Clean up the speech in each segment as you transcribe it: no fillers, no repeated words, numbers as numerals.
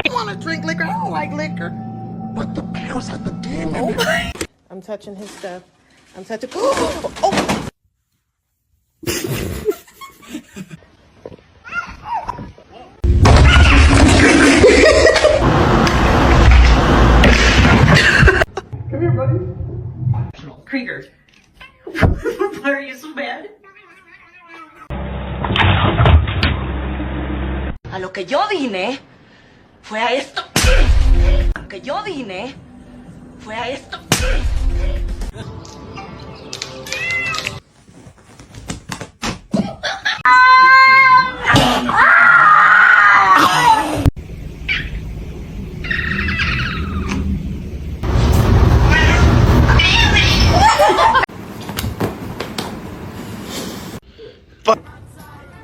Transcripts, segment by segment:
I want to drink liquor. I don't like liquor. But the pills have the demon. Oh. I'm touching his stuff. I'm touching. Oh. Come here, buddy. Krieger. Why are you so bad? A lo que yo vine fue a esto. A lo que yo vine fue a esto.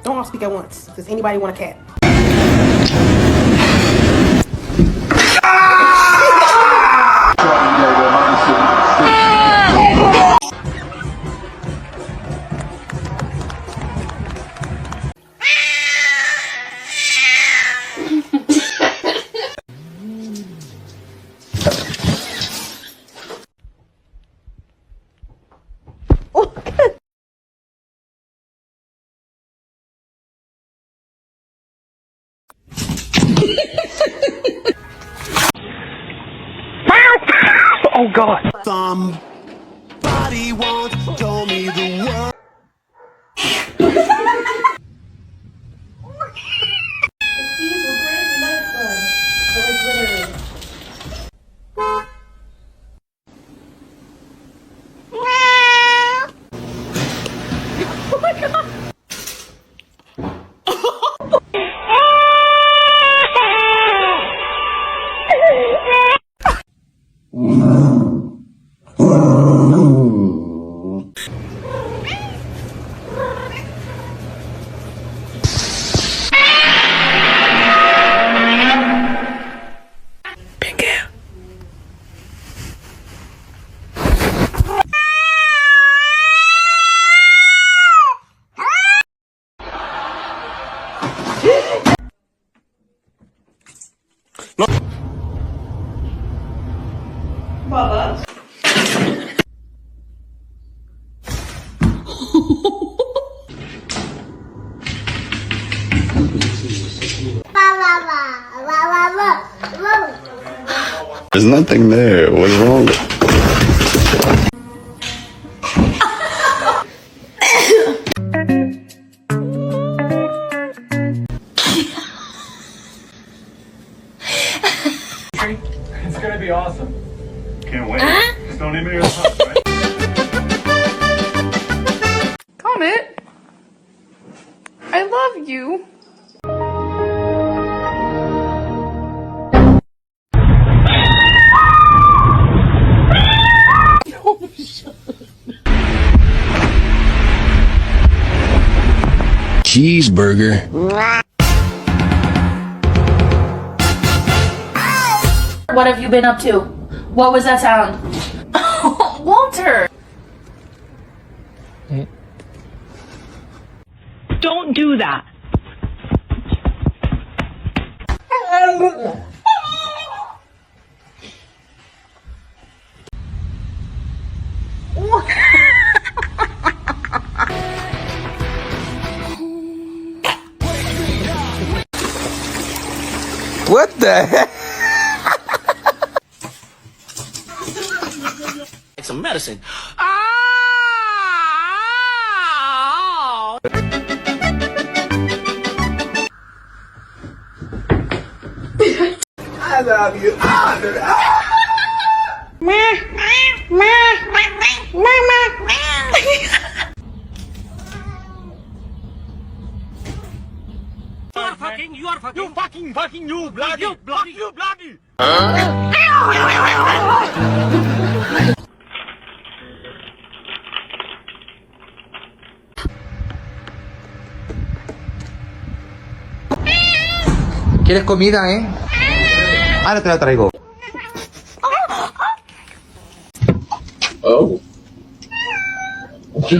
Don't all speak at once. Does anybody want a cat? Oh God. Somebody once told me the word. These were great night fun. But like literally. Oh my God. Bubba. There's nothing there. What's wrong? It's gonna be awesome. Can't wait. Just don't leave me your house, right? Comet, I love you. Cheeseburger. What have you been up to? What was that sound? Walter! Don't do that. What the heck? It's some medicine. I love you. You are fucking, you bloody, you bloody. ¿Quieres comida, eh? Ahora te la traigo. Oh.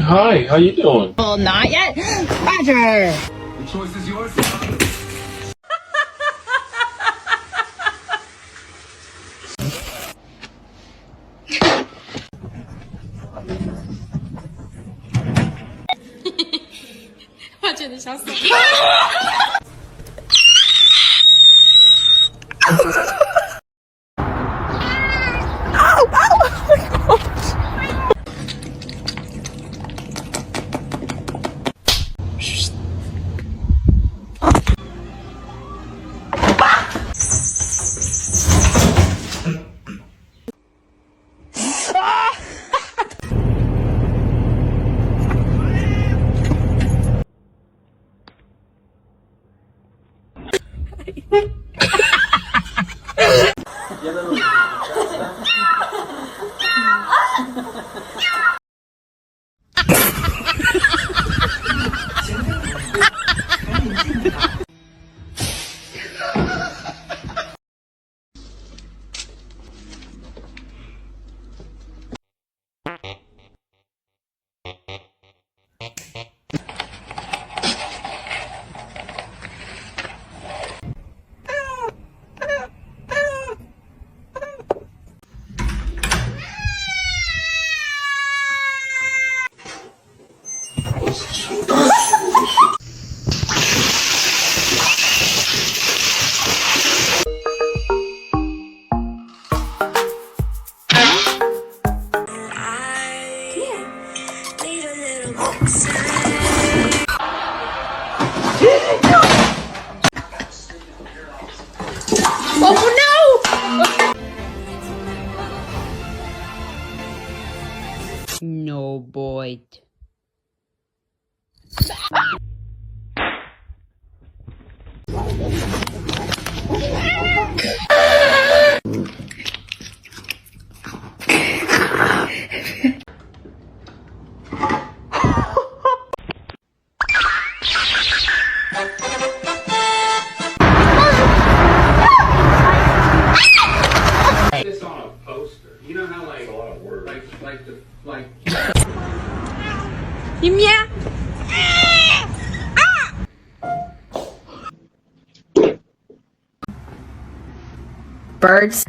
Hi, how you doing? Well, not yet. Roger. The choice is yours. No, boy. This on a poster. You know how like a lot of words. Like Birds.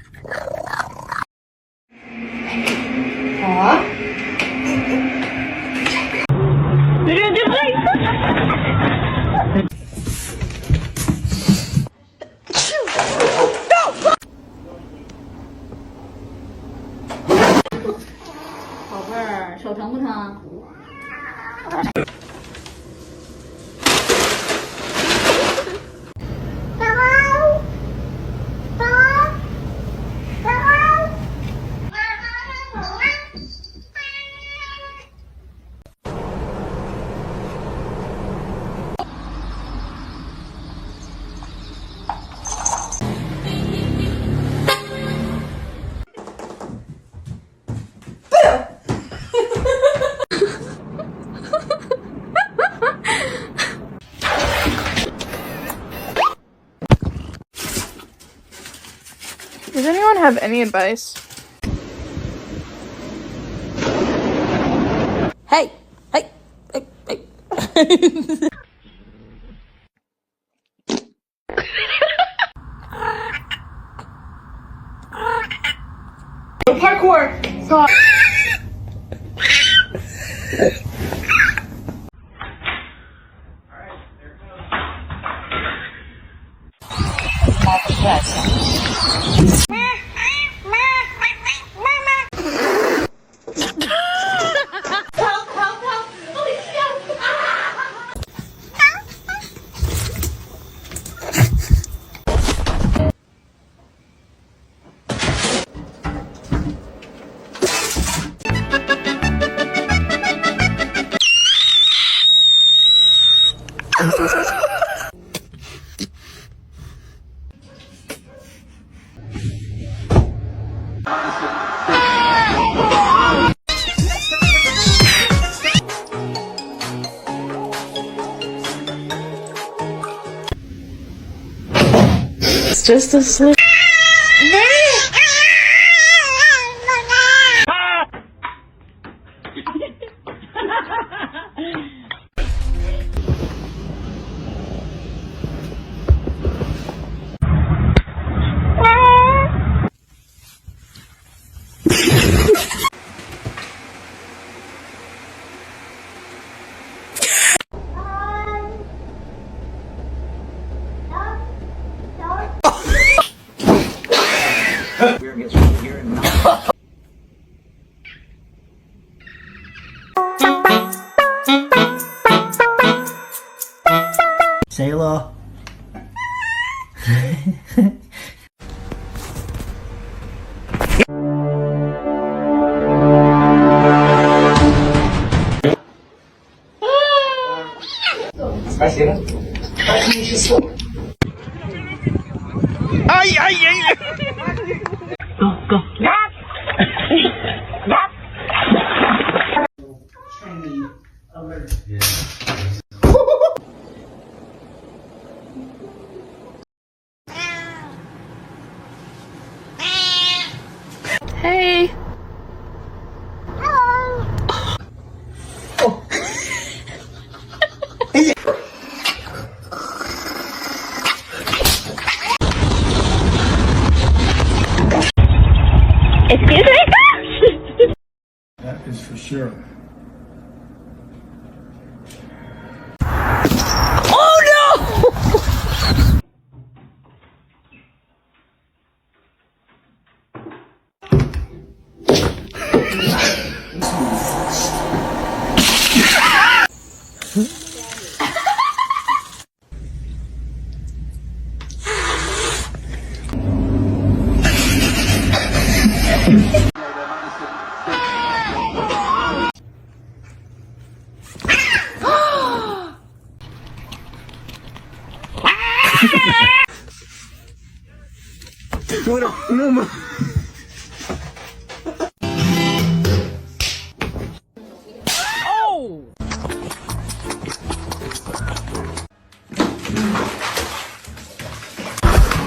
Does anyone have any advice? Hey, hey, hey, hey. Parkour! Stop. It's just a slip. Say hello. Hey. Excuse me? That is for sure.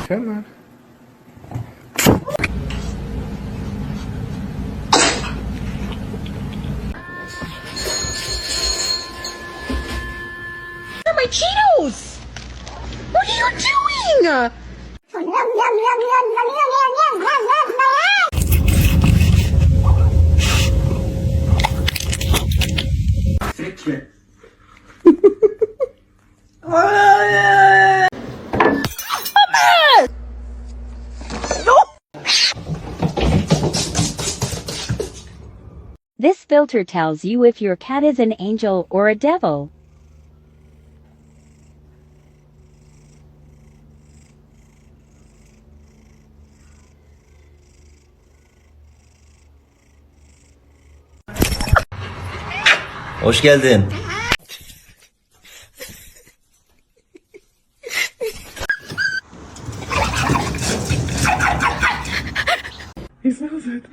Come on. Where are my Cheetos? What are you doing? Fix it. This filter tells you if your cat is an angel or a devil. Hoş geldin. He smells it.